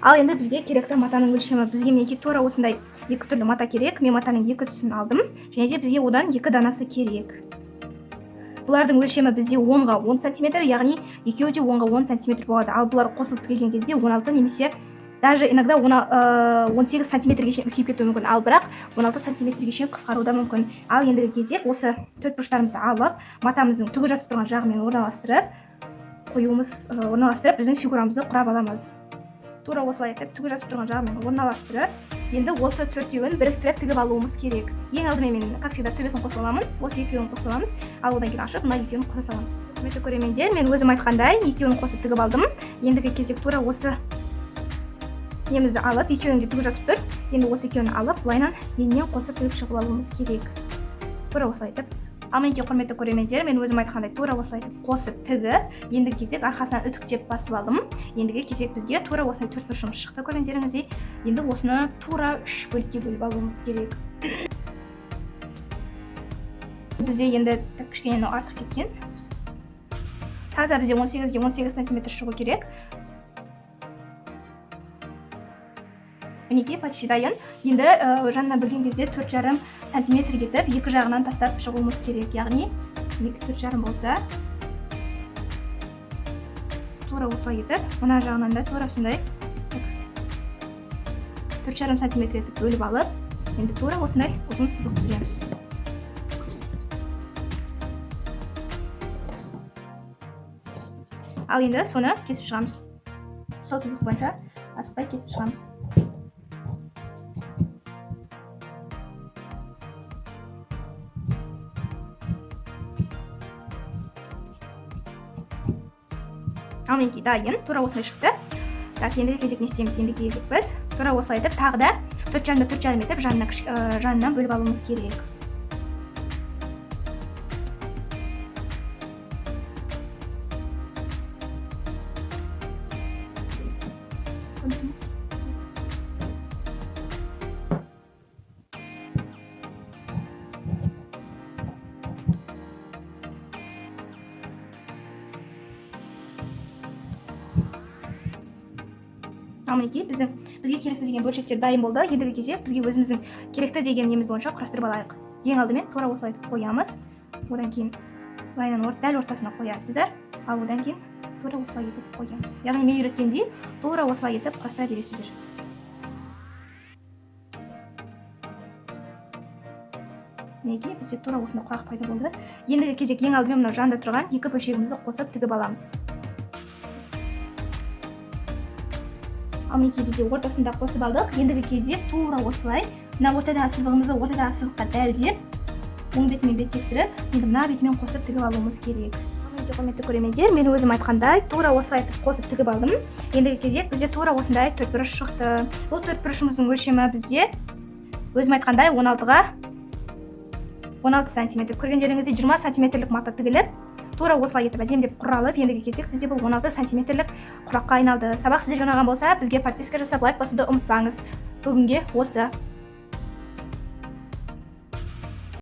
Ал енді бізге керекті матаның өлшемі. Бізге мінекей тура осындай екі түрлі мата керек. Мен матаның екі түсін алдым. Және де бізге одан екі данасы керек. Бұлардың өлшемі бізде 10-ға 10 см, яғни екеуі де 10-ға 10 см болады. Ал бұлар қосылып тігілген кезде 16 немесе даже иногда 18 сантиметрге шейін үлкейіп кетуі мүмкін. Ал бірақ 16 сантиметрге шейін қысқаруы да мүмкін. Ал ендігі кезек осы төрт бұрыштарымызды алып, матамыздың түгі жатып тұрған жағымен орналастырып, біздің фигурамызды құрап аламыз. Тура осылай етіп, түгі жатып тұрған жағымен орналастырып, енді осы төртеуін біріктіріп тігіп алуымыз керек. Ең алдымен мен, как всегда, төбесін қоса аламын. Осы екеуін қоса аламыз. Ал одан кейін ашып, мына екеуін қоса саламыз. Құрметті көрермендер, мен өзім айтқандай екеуін қосып тігіп алдым. Ендігі кезек тура осы немізді алып, екеуін де түгі жатып тұр. Енді осы екеуін алып, былайынан еннен қосып тігіп шығып алуымыз керек. Тура осылай етіп. Ал мінекей құрметті көрермендер, мен өзім айтқандай тура осылай етіп қосып тігіп, ендігі кезек арқасынан үтіктеп басып алдым. Ендігі кезек бізге тура осылай төрт бұрышымыз шықты көргендеріңіздей. Енді осыны тура 3 бөлікке бөліп алуымыз керек. Бізде енді кішкене артық кеткен. Таза бізде 18-ге 18 см шығу керек. Мінекей почти дайын. Енді жанына бөлген кезде 4,5 см кетіп, екі жағынан тастап шығуымыз керек. Яғни 4,5 болса, тура осылай етіп, мына жағынан да тура сондай 4,5 см етіп бөліп алып, енді тура осындай ұзын сызық түсіреміз. Ал енді соны кесіп шығамыз. Сол сызық бойынша асықпай кесіп шығамыз. Ал мінекей дайын, тура осылай шықты. Так, ендігі кезек не істейміз? Ендігі кезек біз тура осылай етіп, тағы да 4,5 етіп жанынан бөліп алуымыз керек. Ал мінекей бізге керекті деген бөлшектер дайын болды. Ендігі кезек бізге өзіміздің керекті деген неміз бойынша құрастырып алайық. Ең алдымен тура осылай етіп қоямыз. Одан кейін лайнан дәл ортасына қоясыздар. Ал одан кейін тура осылай етіп қоямыз. Яғни мен үйреткендей тура осылай етіп құрастыра бересіздер. Мінекей бізде тура осындай құрақ пайда болды. Ендігі кезек ең алдымен мынау жанында тұрған екі бөлшегімізді қосып тігіп аламыз. Ал мінекей бізде ортасында қосып алдық. Ендігі кезек тура осылай мына ортадағы сызығымызды ортадағы сызыққа дәлдеп, оң бетімен беттестіріп, енді мына бетімен қосып тігіп алуымыз керек. Құрметті көрермендер, мен өзім айтқандай тура осылай етіп қосып тігіп алдым. Ендігі кезек бізде тура осындай төрт бұрыш шықты. Бұл төрт бұрышымыздың өлшемі бізде өзім айтқандай 16-ға 16 см. Көргендеріңізде 20 см мата тігіліп, тура осылай етіп әдемілеп құралып, ендігі кезек бізде бұл 16 см құраққа айналды. Сабақ сіздерге ұнаған болса, бізге подписка жасап, лайк басуды ұмытпаңыз. Бүгінге осы.